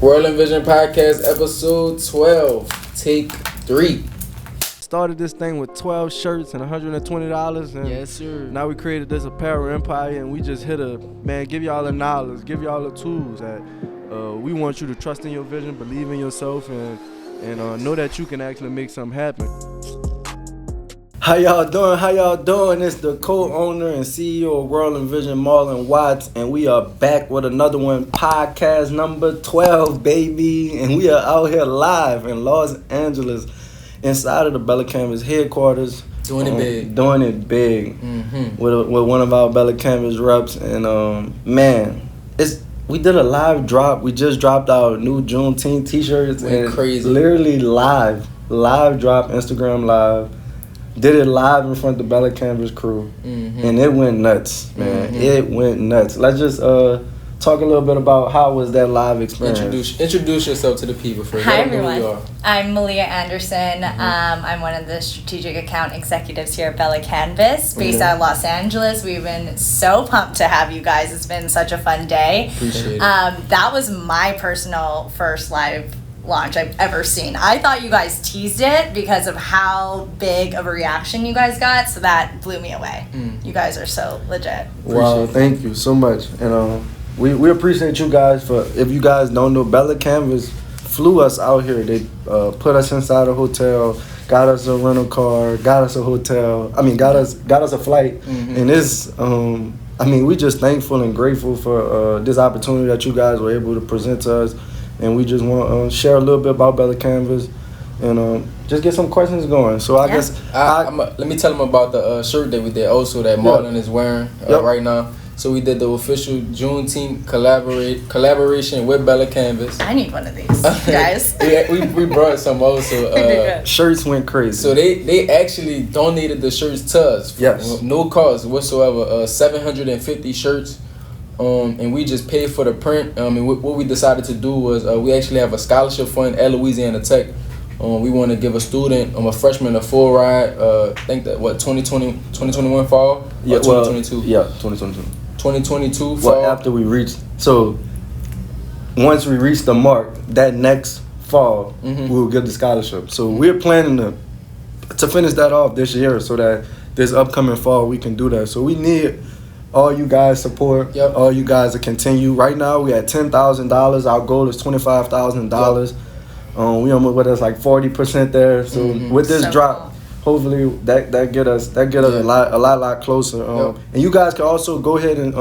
World Envision Podcast, episode 12, take 3. Started this thing with 12 shirts and $120, and yes, sir. Now we created this apparel empire, and we just hit give y'all the knowledge, give y'all the tools that we want you to trust in your vision, believe in yourself, and know that you can actually make something happen. How y'all doing? It's the co-owner and CEO of World Envision, Marlon Watts, and we are back with another one, podcast number 12, baby. And we are out here live in Los Angeles, inside of the Bella+Canvas headquarters. Doing it big. Mm-hmm. With one of our Bella+Canvas reps. And man, we did a live drop. We just dropped our new Juneteenth t-shirts. Went crazy. Literally live drop, Instagram live. Did it live in front of the Bella+Canvas crew, and it went nuts, man. It went nuts. Let's just talk a little bit about how was that live experience. Introduce yourself to the people first. Hi, everyone. I'm Malia Anderson. I'm one of the strategic account executives here at Bella+Canvas, based out of Los Angeles. We've been so pumped to have you guys. It's been such a fun day. Appreciate it. That was my personal first live launch I've ever seen. I thought you guys teased it because of how big of a reaction you guys got, so that blew me away. You guys are so legit. Wow, thank you so much. And we appreciate you guys if you guys don't know, Bella+Canvas flew us out here. They put us inside a hotel, got us a rental car, got us a hotel. got us a flight. And it's we just thankful and grateful for this opportunity that you guys were able to present to us. And we just want to share a little bit about Bella+Canvas and just get some questions going. So I guess let me tell them about the shirt that we did also that Marlon is wearing right now. So we did the official Juneteenth collaboration with Bella+Canvas. I need one of these, guys. we brought some also. Shirts went crazy. So they actually donated the shirts to us. Yes. No cost whatsoever. 750 shirts. And we just paid for the print. And what we decided to do was we actually have a scholarship fund at Louisiana Tech. We want to give a student, a freshman, a full ride. I think that 2021 fall? Yeah, 2022. 2022. 2022 fall. Well, after we reached, so once we reach the mark, that next fall, we'll get the scholarship. So we're planning to finish that off this year so that this upcoming fall we can do that. So we need all you guys' support, all you guys to continue. Right now, we at $10,000. Our goal is $25,000. We almost with us like 40% there. So with this drop, hopefully that get us a lot closer. And you guys can also go ahead and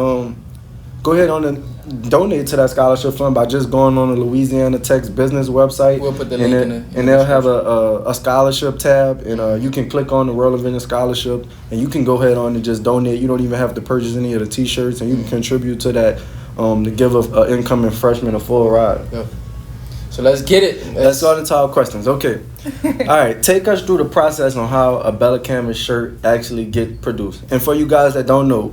donate to that scholarship fund by just going on the Louisiana Tech's business website. We'll put the link in it. And they'll have a scholarship tab, and you can click on the World Envision Scholarship, and you can go ahead on and just donate. You don't even have to purchase any of the T-shirts, and you can contribute to that to give an incoming freshman a full ride. Yep. So let's get it. Let's start into our questions. Okay. All right. Take us through the process on how a Bella+Canvas shirt actually get produced. And for you guys that don't know,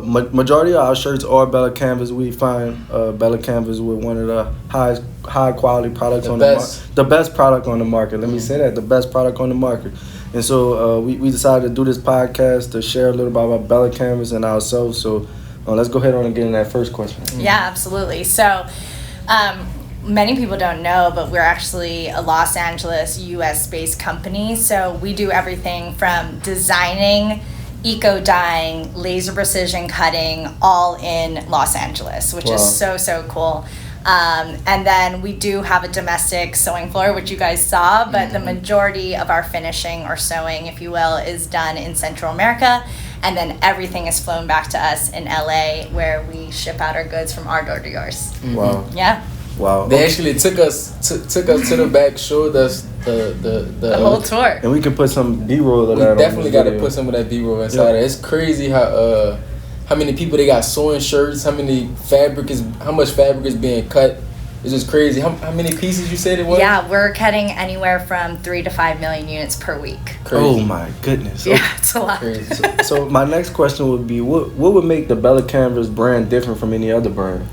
majority of our shirts are Bella+Canvas. We find Bella+Canvas with one of the high quality products on the market. The best product on the market. Let me say that. The best product on the market. And so we decided to do this podcast to share a little bit about Bella+Canvas and ourselves. So let's go ahead on and get in that first question. Yeah, absolutely. So many people don't know, but we're actually a Los Angeles, US-based company. So we do everything from designing, eco-dyeing, laser precision cutting, all in Los Angeles, which is so cool. And then we do have a domestic sewing floor, which you guys saw, but the majority of our finishing or sewing, if you will, is done in Central America. And then everything is flown back to us in LA, where we ship out our goods from our door to yours. Wow. Yeah. Wow. They actually took us to the back, showed us the whole tour. And we can put some B-roll of that on. We definitely got to put some of that B-roll inside it. It's crazy how many people they got sewing shirts, how much fabric is being cut. It's just crazy. How many pieces you said it was? Yeah, we're cutting anywhere from 3 to 5 million units per week. Crazy. Oh my goodness. Yeah, it's a lot. Crazy. So my next question would be, what would make the Bella+Canvas brand different from any other brand?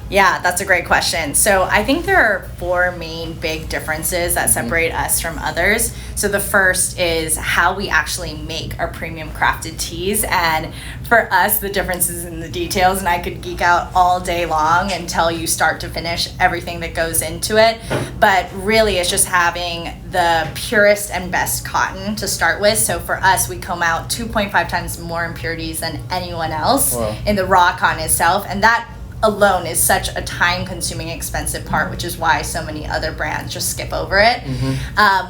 Yeah, that's a great question. So I think there are 4 main big differences that separate us from others. So the first is how we actually make our premium crafted tees. And for us, the difference is in the details. And I could geek out all day long and tell you start to finish everything that goes into it. But really, it's just having the purest and best cotton to start with. So for us, we comb out 2.5 times more impurities than anyone else in the raw cotton itself. And that alone is such a time-consuming, expensive part, which is why so many other brands just skip over it.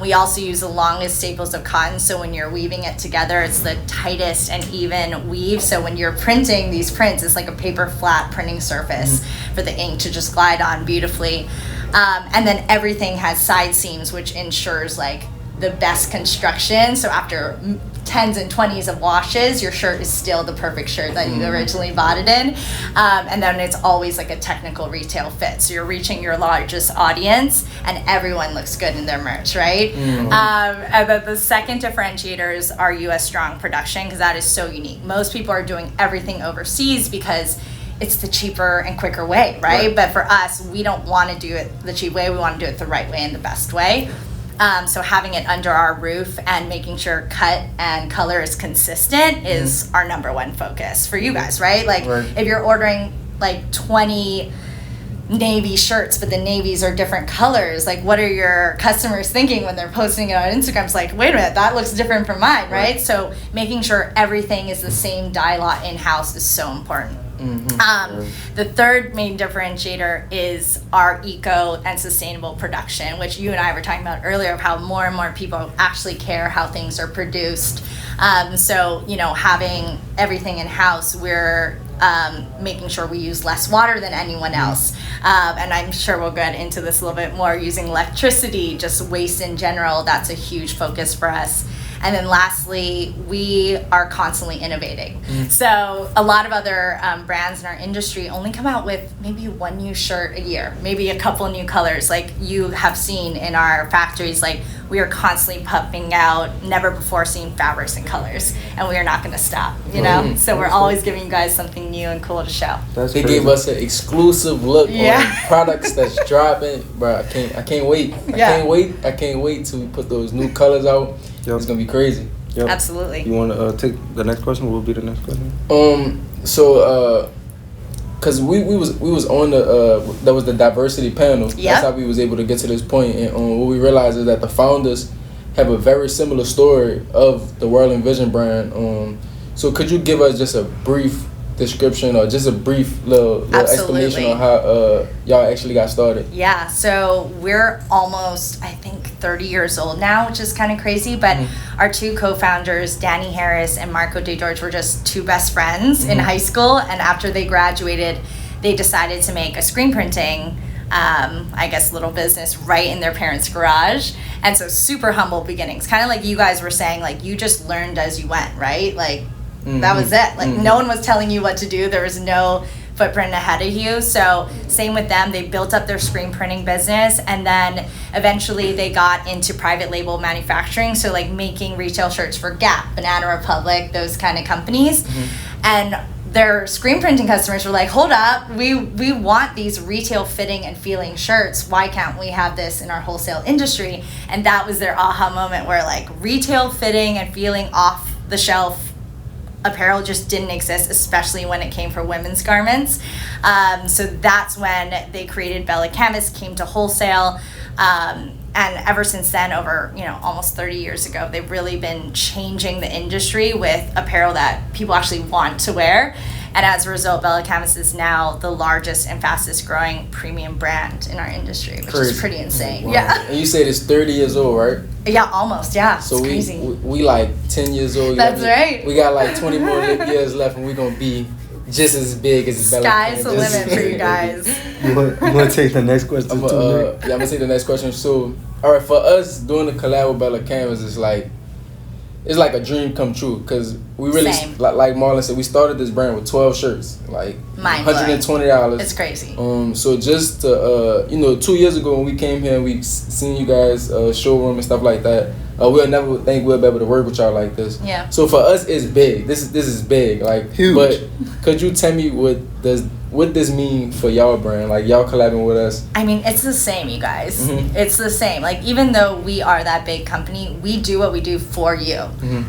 We also use the longest staples of cotton, so when you're weaving it together, it's the tightest and even weave. So when you're printing these prints, it's like a paper flat printing surface for the ink to just glide on beautifully. And then everything has side seams, which ensures like the best construction. So after 10s and 20s of washes, your shirt is still the perfect shirt that you originally bought it in. And then it's always like a technical retail fit. So you're reaching your largest audience and everyone looks good in their merch, right? And then the second differentiator is our US strong production, because that is so unique. Most people are doing everything overseas because it's the cheaper and quicker way, right? But for us, we don't want to do it the cheap way. We want to do it the right way and the best way. So having it under our roof and making sure cut and color is consistent is our number one focus for you guys, right? Like if you're ordering like 20 navy shirts, but the navies are different colors, like what are your customers thinking when they're posting it on Instagram? It's like, wait a minute, that looks different from mine, right? So making sure everything is the same dye lot in-house is so important. The third main differentiator is our eco and sustainable production, which you and I were talking about earlier, of how more and more people actually care how things are produced. So, you know, having everything in-house, we're making sure we use less water than anyone else. And I'm sure we'll get into this a little bit more, using electricity, just waste in general. That's a huge focus for us. And then lastly, we are constantly innovating. So a lot of other brands in our industry only come out with maybe 1 new shirt a year, maybe a couple new colors. Like you have seen in our factories, like we are constantly pumping out never before seen fabrics and colors, and we are not going to stop, you know? So we're always giving you guys something new and cool to show. They gave us an exclusive look on products that's dropping. Bro, I can't wait. I can't wait till we put those new colors out. It's gonna be crazy. Absolutely. You want to take the next question? What will be the next question? Cause we was on the that was the diversity panel. That's how we was able to get to this point. And what we realized is that the founders have a very similar story of the WRLDINVSN brand. So could you give us just a brief description or just a brief little explanation on how y'all actually got started? Yeah, so we're almost, I think, 30 years old now, which is kind of crazy, but our 2 co-founders, Danny Harris and Marco DeGeorge, were just 2 best friends in high school, and after they graduated, they decided to make a screen printing I guess little business right in their parents' garage. And so super humble beginnings, kind of like you guys were saying, like you just learned as you went, right? Like that was it. Like no one was telling you what to do. There was no footprint ahead of you. So same with them. They built up their screen printing business, and then eventually they got into private label manufacturing. So like making retail shirts for Gap, Banana Republic, those kind of companies. And their screen printing customers were like, hold up, we want these retail fitting and feeling shirts. Why can't we have this in our wholesale industry? And that was their aha moment, where like retail fitting and feeling off the shelf apparel just didn't exist, especially when it came for women's garments. So that's when they created Bella+Canvas, came to Wholesale. And ever since then, over almost 30 years ago, they've really been changing the industry with apparel that people actually want to wear. And as a result, Bella+Canvas is now the largest and fastest growing premium brand in our industry, which is pretty insane. Wow. Yeah. And you said it's 30 years old, right? Yeah, almost. Yeah. So it's crazy. we like 10 years old. That's right. We got like 20 more years left, and we're gonna be just as big as Sky's the limit for you guys. You want to take the next question? I'm gonna take the next question. So, all right, for us doing the collab with Bella+Canvas is it's like a dream come true, because we really, like Marlon said, we started this brand with 12 shirts, like $120. It's crazy. So just to, 2 years ago when we came here and we seen you guys showroom and stuff like that, we'll never think we'll be able to work with y'all like this. Yeah. So for us, it's big. This is big, like huge. But could you tell me, what does what this mean for y'all brand? Like y'all collabing with us. I mean, it's the same, you guys. It's the same. Like, even though we are that big company, we do what we do for you.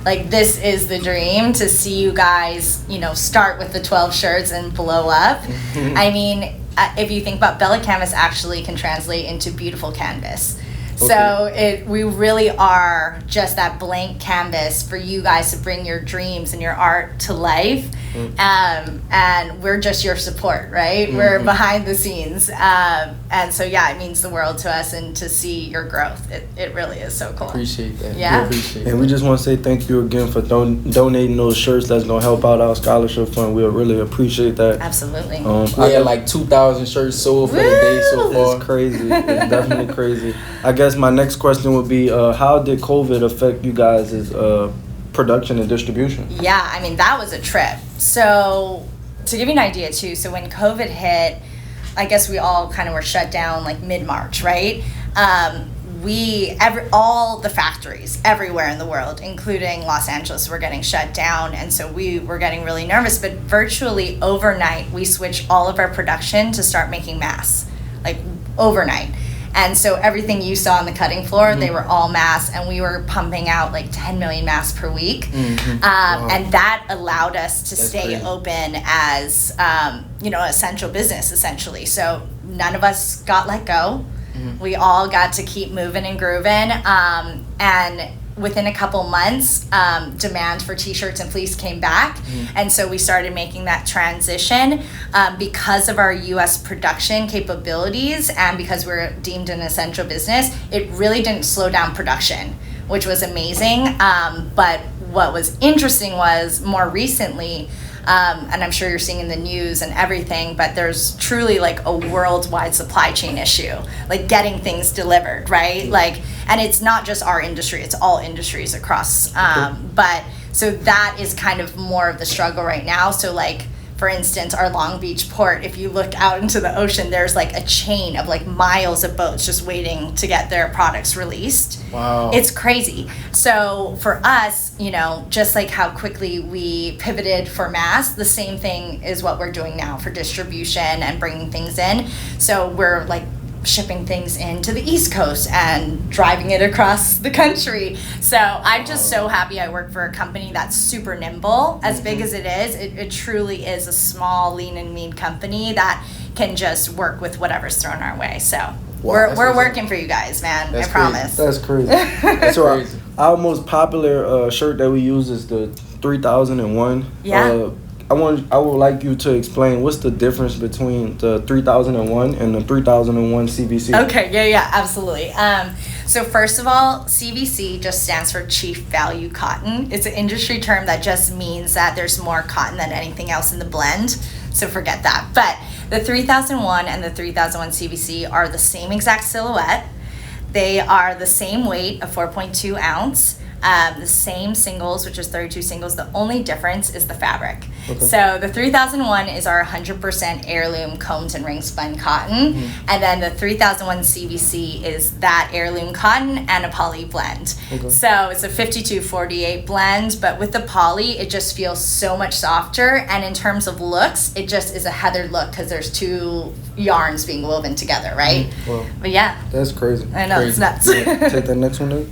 Like, this is the dream, to see you guys, you know, start with the 12 shirts and blow up. I mean, if you think about Bella+Canvas, actually can translate into beautiful canvas. So we really are just that blank canvas for you guys to bring your dreams and your art to life. And we're just your support, right? We're behind the scenes. And so, yeah, it means the world to us, and to see your growth. It really is so cool. Appreciate that. Yeah. And we just want to say thank you again for donating those shirts. That's going to help out our scholarship fund. We really appreciate that. Absolutely. We had like 2,000 shirts sold for the day so far. It's crazy. It's definitely crazy. I guess my next question would be, how did COVID affect you guys' production and distribution? Yeah, I mean, that was a trip. So to give you an idea too, so when COVID hit, I guess we all kind of were shut down like mid-March, right? All the factories everywhere in the world, including Los Angeles, were getting shut down, and so we were getting really nervous. But virtually overnight, we switched all of our production to start making masks, like overnight. And so everything you saw on the cutting floor, they were all masks, and we were pumping out like 10 million masks per week. And that allowed us to stay open as, essential business, essentially. So none of us got let go. We all got to keep moving and grooving. And within a couple months, demand for t-shirts and fleece came back. And so we started making that transition because of our US production capabilities, and because we're deemed an essential business. It really didn't slow down production, which was amazing. But what was interesting was, more recently, and I'm sure you're seeing in the news and everything, but there's truly like a worldwide supply chain issue, like getting things delivered, right? Like, and it's not just our industry, it's all industries across. But so that is kind of more of the struggle right now. So like, for instance, our Long Beach port, if you look out into the ocean, there's like a chain of like miles of boats just waiting to get their products released. Wow. It's crazy. So for us, just like how quickly we pivoted for masks, the same thing is what we're doing now for distribution and bringing things in. So we're like shipping things into the East Coast and driving it across the country. So I'm just so happy I work for a company that's super nimble. As big as it is, it truly is a small, lean and mean company that can just work with whatever's thrown our way. So we're working for you guys, man. I promise. That's crazy. So our most popular shirt that we use is the 3001. Yeah. I would like you to explain what's the difference between the 3001 and the 3001 CVC. Okay, yeah, absolutely. So first of all, CVC just stands for Chief Value Cotton. It's an industry term that just means that there's more cotton than anything else in the blend. So forget that. But the 3001 and the 3001 CVC are the same exact silhouette. They are the same weight of 4.2 ounce. The same singles, which is 32 singles. The only difference is the fabric. So the 3001 is our 100% heirloom combs and ring spun cotton. And then the 3001 CVC is that heirloom cotton and a poly blend. So it's a 52-48 blend, but with the poly, it just feels so much softer. And in terms of looks, it just is a heathered look because there's two yarns being woven together, right? But yeah. That's crazy. I know, it's nuts. Take that next one then.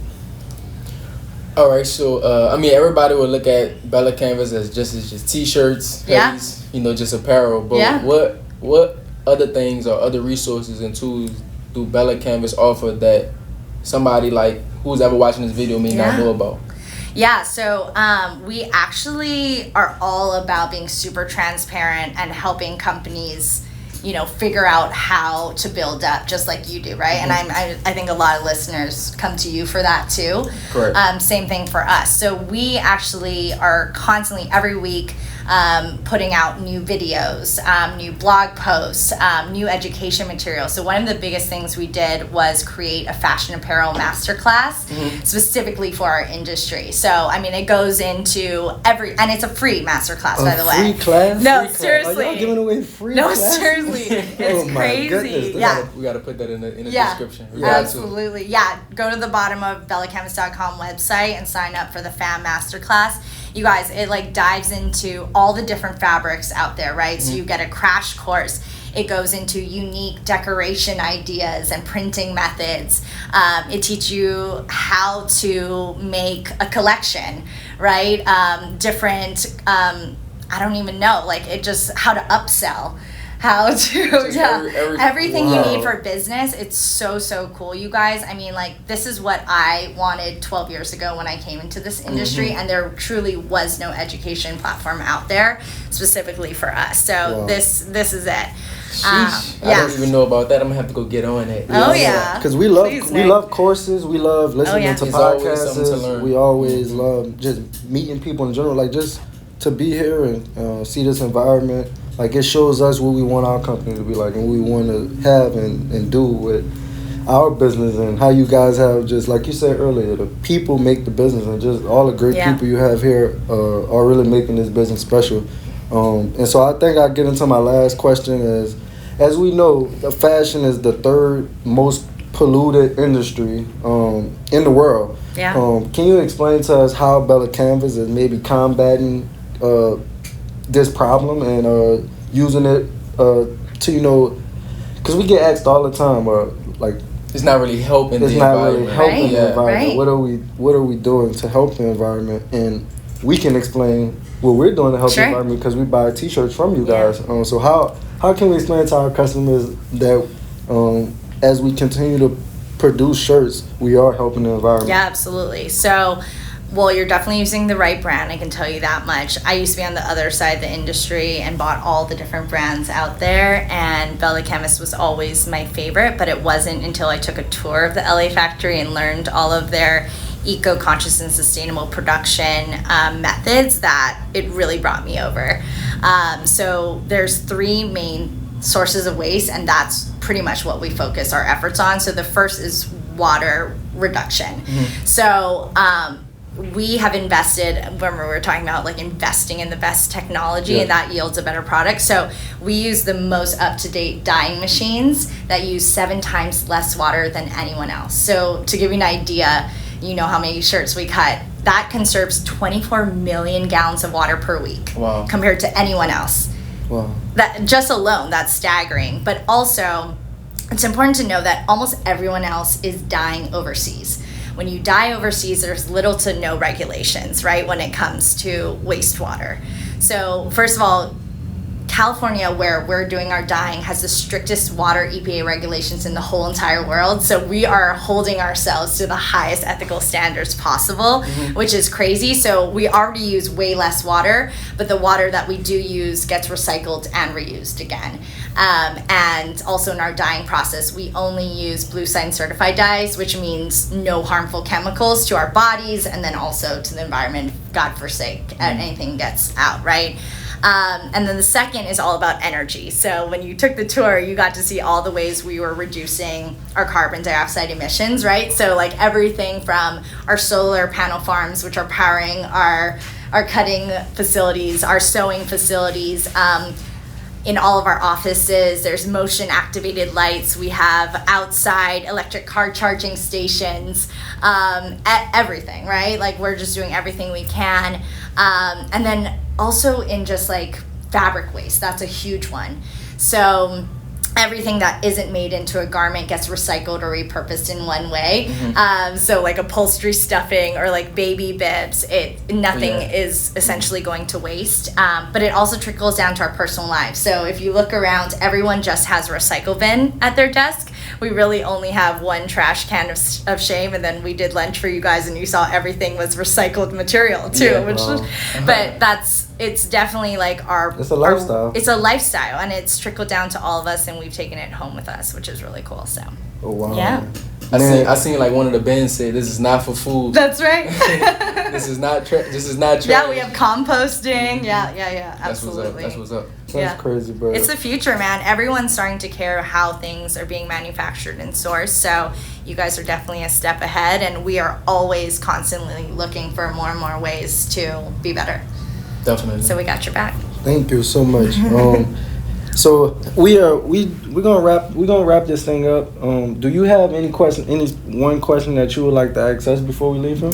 All right, so everybody would look at Bella+Canvas as just t-shirts, hoodies, just apparel. But what other things or other resources and tools do Bella+Canvas offer that somebody like who's ever watching this video may not know about? Yeah, so we actually are all about being super transparent and helping companies figure out how to build up, just like you do, right? And I think a lot of listeners come to you for that too. Correct. Same thing for us. So we actually are constantly, every week, putting out new videos, new blog posts, new education material. So one of the biggest things we did was create a fashion apparel masterclass specifically for our industry. So, it goes into and it's a free masterclass, by the way. Free class? No, free seriously. Class. Are y'all giving away free No, class? seriously. Exactly. It's my crazy. goodness. Yeah. We gotta put that in the Yeah, description. We got to. absolutely. Yeah, go to the bottom of Bella+Canvas.com website and sign up for the Fan Masterclass. You guys, it like dives into all the different fabrics out there, right? So you get a crash course. It goes into unique decoration ideas and printing methods. It teaches you how to make a collection, right? Different, I don't even know, like it just how to upsell. How to, everything you need for business. It's so cool, you guys. I mean, like, this is what I wanted 12 years ago when I came into this industry, and there truly was no education platform out there specifically for us. So this is it. I don't even know about that. I'm gonna have to go get on it. Oh yeah, because we love courses. We love listening to podcasts. We always love just meeting people in general. Like just to be here and see this environment. Like, it shows us what we want our company to be like and what we want to have and do with our business and how you guys have, just like you said earlier, the people make the business, and just all the great people you have here are really making this business special. And so I think I'll get into my last question is, as we know, the fashion is the third most polluted industry in the world. Yeah. Can you explain to us how Bella+Canvas is maybe combating this problem and using it to, because we get asked all the time, like it's not really helping the environment. The environment. What are we doing to help the environment? And we can explain what we're doing to help the environment because we buy T-shirts from you guys. So how can we explain to our customers that as we continue to produce shirts, we are helping the environment? Yeah, absolutely. So, well, you're definitely using the right brand, I can tell you that much. I used to be on the other side of the industry and bought all the different brands out there, and Bella+Canvas was always my favorite, but it wasn't until I took a tour of the LA factory and learned all of their eco-conscious and sustainable production methods that it really brought me over. So there's three main sources of waste, and that's pretty much what we focus our efforts on. So the first is water reduction. So we have invested, remember we were talking about like investing in the best technology and that yields a better product. So we use the most up-to-date dyeing machines that use 7 times less water than anyone else. So to give you an idea, you know how many shirts we cut, that conserves 24 million gallons of water per week compared to anyone else. Wow. That just alone, that's staggering. But also, it's important to know that almost everyone else is dyeing overseas. When you dye overseas, there's little to no regulations, right, when it comes to wastewater. So first of all, California, where we're doing our dyeing, has the strictest water EPA regulations in the whole entire world. So we are holding ourselves to the highest ethical standards possible, which is crazy. So we already use way less water, but the water that we do use gets recycled and reused again. And also in our dyeing process, we only use Blue Sign certified dyes, which means no harmful chemicals to our bodies and then also to the environment, God forsake, anything gets out, right? And then the second is all about energy. So when you took the tour, you got to see all the ways we were reducing our carbon dioxide emissions, right? So like everything from our solar panel farms, which are powering our cutting facilities, our sewing facilities, in all of our offices, there's motion activated lights. We have outside electric car charging stations, everything, right? Like we're just doing everything we can. And then also in just like fabric waste, that's a huge one. So everything that isn't made into a garment gets recycled or repurposed in one way. So like upholstery stuffing or like baby bibs, nothing is essentially going to waste. But it also trickles down to our personal lives. So if you look around, everyone just has a recycle bin at their desk. We really only have one trash can of shame, and then we did lunch for you guys and you saw everything was recycled material too, but it's definitely like it's a lifestyle. It's a lifestyle, and it's trickled down to all of us, and we've taken it home with us, which is really cool. So oh wow. Yeah. I seen like one of the bins say, "This is not for food." That's right. This is not trash. Yeah, we have composting. Yeah. Absolutely. That's what's up. That's crazy, bro. It's the future, man. Everyone's starting to care how things are being manufactured and sourced. So you guys are definitely a step ahead, and we are always constantly looking for more and more ways to be better. Definitely. So we got your back. Thank you so much. So we're gonna wrap this thing up. Do you have any one question that you would like to ask us before we leave him?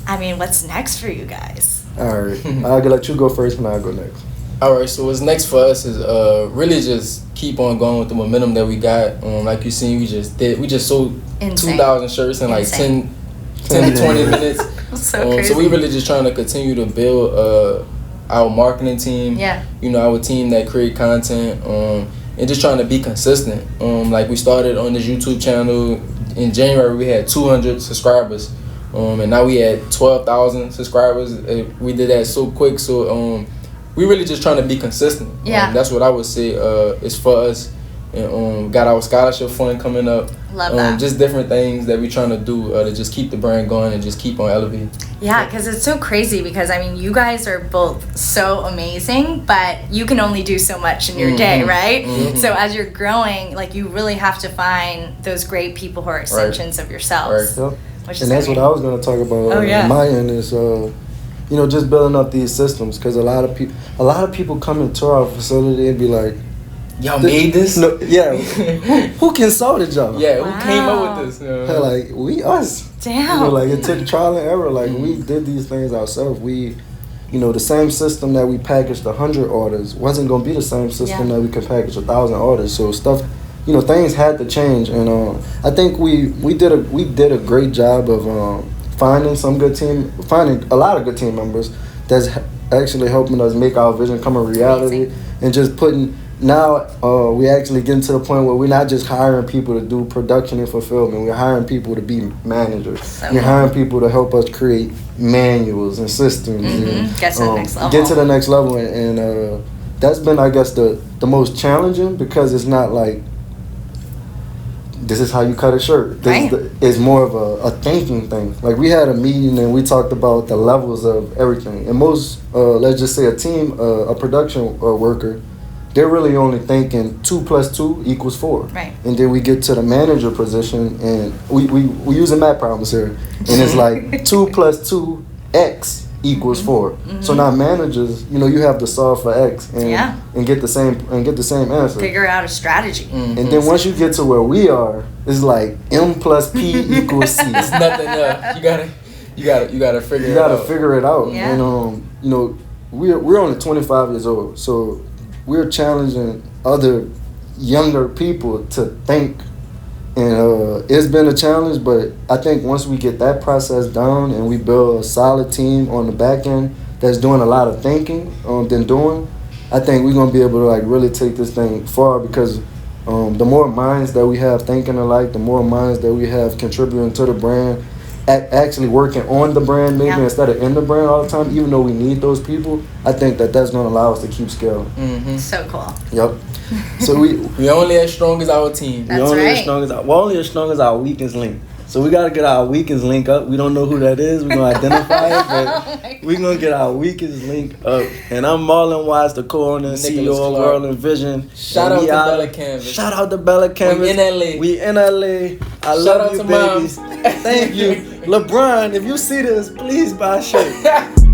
I mean, what's next for you guys? All right, I'll let you go first, and I'll go next. All right, so what's next for us is really just keep on going with the momentum that we got. Like you seen, we just sold Insane. 2,000 shirts in like Insane. 10 to 20 minutes. So crazy. So we really just trying to continue to build our marketing team. Yeah. You know, our team that create content. And just trying to be consistent. Like we started on this YouTube channel in January. We had 200 subscribers. And now we had 12,000 subscribers. We did that so quick. So we really just trying to be consistent. Yeah. That's what I would say is for us. And got our scholarship fund coming up. Love that. Just different things that we're trying to do to just keep the brand going and just keep on elevating. Yeah, because it's so crazy because, I mean, you guys are both so amazing, but you can only do so much in your day, right? Mm-hmm. So as you're growing, like, you really have to find those great people who are extensions of yourselves. Yep. Which And is that's great. what I was going to talk about on my end is, just building up these systems, because a lot of people come into our facility and be like, Y'all made this? No, yeah. Who consulted y'all? Yeah, Wow. who came up with this? They're like, us. Damn. Like, it took trial and error. Like, we did these things ourselves. We, the same system that we packaged 100 orders wasn't going to be the same system that we can package 1,000 orders. So stuff, things had to change. And I think we did a great job of finding a lot of good team members that's actually helping us make our vision come a reality. Amazing. And just putting. Now we actually getting to the point where we're not just hiring people to do production and fulfillment. We're hiring people to be managers. We're hiring people to help us create manuals and systems. And, get to the next level. Get to the next level, and that's been, I guess, the most challenging, because it's not like this is how you cut a shirt. It's more of a thinking thing. Like, we had a meeting and we talked about the levels of everything. And most, let's just say a team, a production worker, they're really only thinking 2 + 2 = 4. Right. And then we get to the manager position, and we using math problems here, and it's like 2 + 2 x = 4. So now managers, you have to solve for x and get the same answer. Figure out a strategy. And then once you get to where we are, it's like m + p = c. It's nothing else. You gotta figure it out. You gotta figure it out. Yeah. And we're only 25 years old, so we're challenging other younger people to think, and it's been a challenge, but I think once we get that process down and we build a solid team on the back end that's doing a lot of thinking than doing, I think we're gonna be able to like really take this thing far, because the more minds that we have thinking alike, the more minds that we have contributing to the brand, actually working on the brand maybe instead of in the brand all the time, even though we need those people, I think that's going to allow us to keep scaling. So cool. Yep. So we only as strong as our team. That's we're right. only as strong as our weakest link. So we got to get our weakest link up. We don't know who that is. We're going to identify it, but we're going to get our weakest link up. And I'm Marlon Wise, the co-owner and CEO of WRLDINVSN. Shout out to Bella+Canvas. Shout out to Bella+Canvas. We in LA. I love you, baby. Thank you. LeBron, if you see this, please buy a shirt.